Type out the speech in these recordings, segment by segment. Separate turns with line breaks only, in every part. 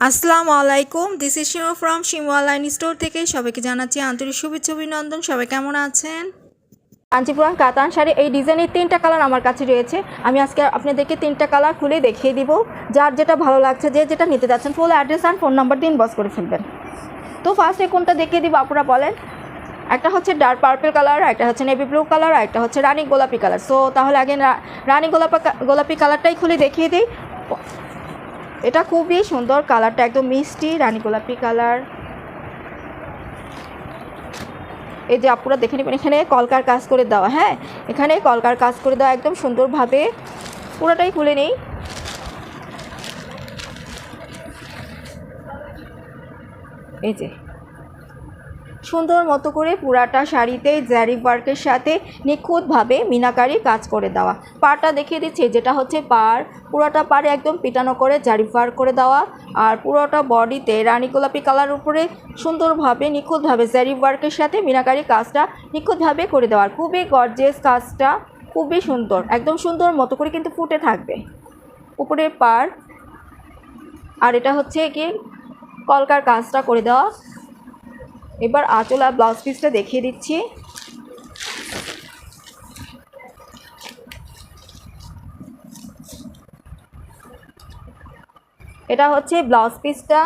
আসসালামু আলাইকুম, this is Shimu from Shimu online store থেকে সবাইকে জানাচ্ছি আন্তরিক শুভেচ্ছা অভিনন্দন। সবাই কেমন আছেন? কাঞ্চিপুরান কাতান শাড়ি এই ডিজাইনের 3টা কালার আমার কাছে রয়েছে। আমি আজকে আপনাদেরকে 3টা কালার খুলে দেখিয়ে দিব। যার যেটা ভালো লাগছে, যে যেটা নিতে যাচ্ছেন, full address and phone number দিন বস করে ফেলবেন। তো ফার্স্টে কোনটা দেখিয়ে দিব আপনারা বলেন? একটা হচ্ছে ডার্ক পার্পল কালার, একটা হচ্ছে নেভি ব্লু কালার, আর একটা হচ্ছে রানী গোলাপি কালার। সো তাহলে আগে রানী গোলাপি কালারটাই খুলে দেখিয়ে দিই। এটা খুবই সুন্দর, কালারটা একদম মিষ্টি রানী গোলাপি কালার। এই যে আপনারা দেখে নেবেন, এখানে কলকার কাজ করে দেওয়া। হ্যাঁ, এখানে কলকার কাজ করে দেওয়া একদম সুন্দরভাবে। পুরোটাই খুলে নেই। এই যে সুন্দর মতো করে পুরাটা শাড়িতে জারি ওয়ার্কের সাথে নিখুঁতভাবে মিনাকারি কাজ করে দেওয়া। পাড়টা দেখিয়ে দিচ্ছি, যেটা হচ্ছে পাড়, পুরোটা পাড়ে একদম পিটানো করে জারি ওয়ার্ক করে দেওয়া। আর পুরোটা বডিতে রানী গোলাপি কালার উপরে সুন্দরভাবে নিখুঁতভাবে জারি ওয়ার্কের সাথে মিনাকারি কাজটা নিখুঁতভাবে করে দেওয়া। খুবই গর্জিয়াস কাজটা, খুবই সুন্দর, একদম সুন্দর মতো করে কিন্তু ফুটে থাকবে উপরের পাড়। আর এটা হচ্ছে কি কলকার কাজটা করে দেওয়া। এবার আঁচল আর ব্লাউজ পিসটা দেখিয়ে দিচ্ছি। এটা হচ্ছে ব্লাউজ পিসটা।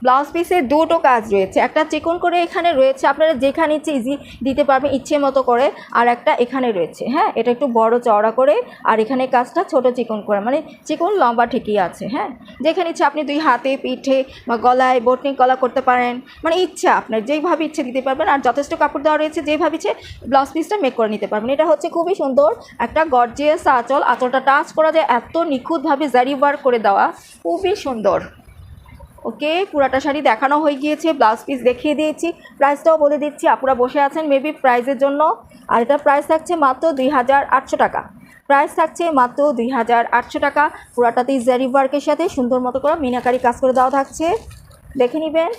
ব্লাউজ পিসে দুটো কাজ রয়েছে, একটা চিকন করে এখানে রয়েছে, আপনারা যেখানে ইচ্ছে ইজি দিতে পারবেন ইচ্ছে মতো করে। আর একটা এখানে রয়েছে, হ্যাঁ, এটা একটু বড় চওড়া করে। আর এখানে কাজটা ছোট চিকন করে, মানে চিকন লম্বা ঠিকই আছে। হ্যাঁ, যেখানে ইচ্ছে আপনি 2 হাতে, পিঠে বা গলায় বটনিক গলা করতে পারেন, মানে ইচ্ছা আপনার যেইভাবে ইচ্ছে দিতে পারবেন। আর যথেষ্ট কাপড় দেওয়া রয়েছে, যেভাবে ইচ্ছে ব্লাউজ পিসটা মেক করে নিতে পারবেন। এটা হচ্ছে খুবই সুন্দর একটা গর্জিয়াস আঁচল। আঁচলটা টাচ করা যায়, এত নিখুঁতভাবে জারি ওয়ার্ক করে দেওয়া, খুবই সুন্দর। ওকে, পুরাটা শাড়ি দেখানো হয়ে গিয়েছে, ব্লাউজ পিস দেখিয়ে দিয়েছি, প্রাইসটাও বলে দিচ্ছি। আপনারা বসে আছেন মেবি প্রাইসের জন্য। আর এটা প্রাইস থাকছে মাত্র 2800 টাকা। প্রাইস থাকছে মাত্র 2800 টাকা। পুরাটাতেই জারি ওয়ার্কের সাথে সুন্দর মতো করে মিনাকারি কাজ করে দেওয়া থাকছে, দেখে নেবেন।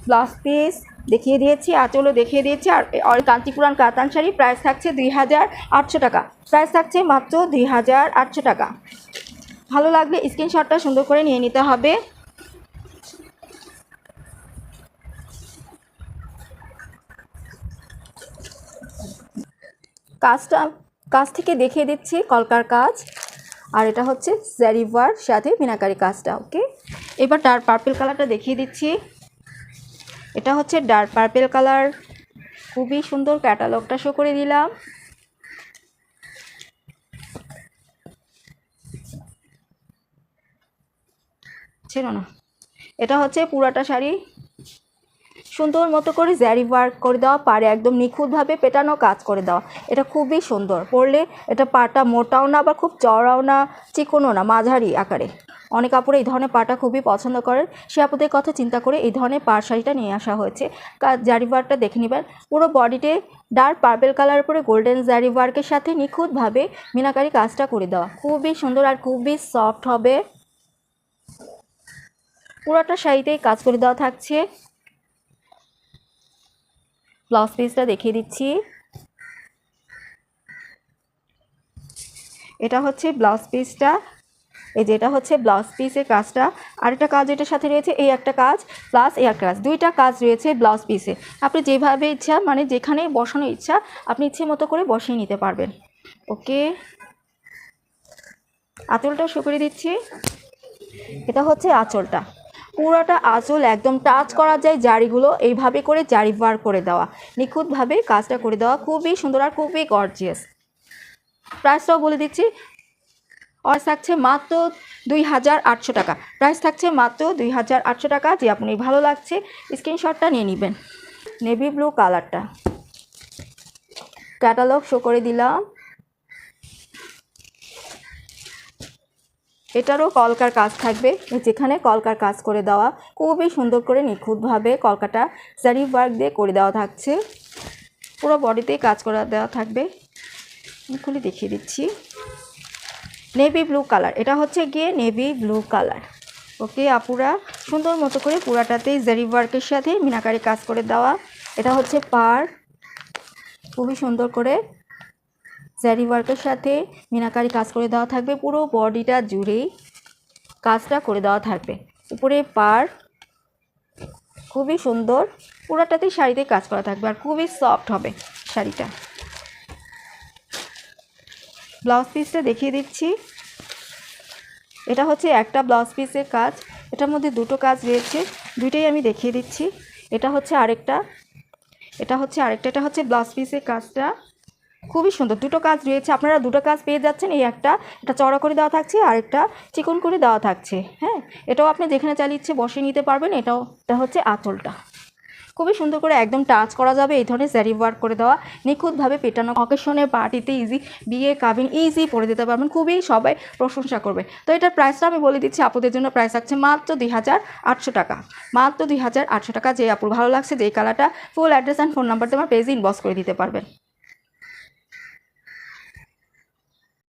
ব্লাউজ পিস দেখিয়ে দিয়েছি, আঁচলও দেখিয়ে দিয়েছি। আর কাঞ্চিপুরান কাতান শাড়ি প্রাইস থাকছে 2800 টাকা। প্রাইস থাকছে মাত্র 2800 টাকা। ভালো লাগলে স্ক্রিনশটটা সুন্দর করে নিয়ে নিতে হবে। কাজ থেকে দেখিয়ে দিচ্ছি কলকার কাজ। আর এটা হচ্ছে জারি ওয়ার্ক সাথে মিনাকারি কাজটা। ওকে, এবার ডার্ক পার্পল কালারটা দেখিয়ে দিচ্ছি। এটা হচ্ছে ডার্ক পার্পল কালার, খুবই সুন্দর। ক্যাটালগটা শো করে দিলাম। ছিল না, এটা হচ্ছে পুরাটা শাড়ি সুন্দর মতো করে জারি ওয়ার্ক করে দেওয়া, পাড়ে একদম নিখুঁতভাবে পেটানো কাজ করে দেওয়া। এটা খুবই সুন্দর। পরলে এটা পাটা মোটাও না, আবার খুব চওড়াও না, চিকনও না, মাঝারি আকারে। অনেক আপুরা এই ধরনের পাটা খুবই পছন্দ করেন, সে আপুদের কথা চিন্তা করে এই ধরনের পাড় শাড়িটা নিয়ে আসা হয়েছে। জারি ওয়ার্কটা দেখে নেবেন। পুরো বডিতে ডার্ক পার্পল কালার উপরে গোল্ডেন জারি ওয়ার্কের সাথে নিখুঁতভাবে মিনাকারি কাজটা করে দেওয়া, খুবই সুন্দর আর খুবই সফট হবে। পুরোটা শাড়িতেই কাজ করে দেওয়া থাকছে। ব্লাউজ পিসটা দেখিয়ে দিচ্ছি। এটা হচ্ছে ব্লাউজ পিসটা। এই যে এটা হচ্ছে ব্লাউজ পিসের কাজটা। আরেকটা কাজ এটার সাথে রয়েছে, এই একটা কাজ প্লাস এই একটা কাজ, দুইটা কাজ রয়েছে ব্লাউজ পিসে। আপনি যেভাবে ইচ্ছা, মানে যেখানে বসানো ইচ্ছা আপনি ইচ্ছে মতো করে বসিয়ে নিতে পারবেন। ওকে, আঁচলটাও শো করে দিচ্ছি। এটা হচ্ছে আঁচলটা। পুরোটা আঁচল একদম টাচ করা যায় জারিগুলো, এইভাবে করে জারি ওয়ার্ক করে দেওয়া, নিখুঁতভাবে কাজটা করে দেওয়া, খুবই সুন্দর আর খুবই গর্জিয়াস। প্রাইসটাও বলে দিচ্ছি, প্রাইস থাকছে মাত্র 2800 টাকা। প্রাইস থাকছে মাত্র 2800 টাকা। যে আপনি ভালো লাগছে স্ক্রিনশটটা নিয়ে নেবেন। নেভি ব্লু কালারটা, ক্যাটালগ শো করে দিলাম। এটারও কলকার কাজ থাকবে, যেখানে কলকার কাজ করে দেওয়া, খুবই সুন্দর করে নিখুঁতভাবে কলকাটা জারি ওয়ার্ক দিয়ে করে দেওয়া থাকছে। পুরো বডিতেই কাজ করে দেওয়া থাকবে। খুলে দেখিয়ে দিচ্ছি। নেভি ব্লু কালার, এটা হচ্ছে গিয়ে নেভি ব্লু কালার। ওকে আপুরা, সুন্দর মতো করে পুরাটাতেই জারি ওয়ার্কের সাথে মিনাকারি কাজ করে দেওয়া। এটা হচ্ছে পাড়, খুবই সুন্দর করে জারি ওয়ার্কের সাথে মিনাকারি কাজ করে দেওয়া থাকবে পুরো বডিটা জুড়েই। কাজটা করে দেওয়া থাকবে। উপরে পাড় খুবই সুন্দর, পুরোটাতেই শাড়িতে কাজ করা থাকবে আর খুবই সফট হবে শাড়িটা। ব্লাউজ পিসটা দেখিয়ে দিচ্ছি। এটা হচ্ছে একটা ব্লাউজ পিসের কাজ, এটার মধ্যে দুটো কাজ রয়েছে, দুইটাই আমি দেখিয়ে দিচ্ছি। এটা হচ্ছে আরেকটা, এটা হচ্ছে ব্লাউজ পিসের কাজটা, খুবই সুন্দর। দুটো কাজ রয়েছে, আপনারা দুটো কাজ পেয়ে যাচ্ছেন। এই একটা, এটা চড়া করে দেওয়া থাকছে, আর একটা চিকন করে দেওয়া থাকছে। হ্যাঁ, এটাও আপনি যেখানে চাইলে ইচ্ছে বসিয়ে নিতে পারবেন। এটা হচ্ছে আঁচলটা, খুবই সুন্দর করে একদম টাচ করা যাবে। এই ধরনের জারি ওয়ার্ক করে দেওয়া, নিখুঁতভাবে পেটানো, অকেশনে পার্টিতে ইজি, বিয়ে কাবিন ইজি পরে দিতে পারবেন, খুবই সবাই প্রশংসা করবে। তো এটার প্রাইসটা আমি বলে দিচ্ছি, আপুদের জন্য প্রাইস থাকছে মাত্র 2800 টাকা, মাত্র 2800 টাকা। যে আপুর ভালো লাগছে, যে কালারটা, full address and phone number তোমার পেজে ইনবক্স করে দিতে পারবেন।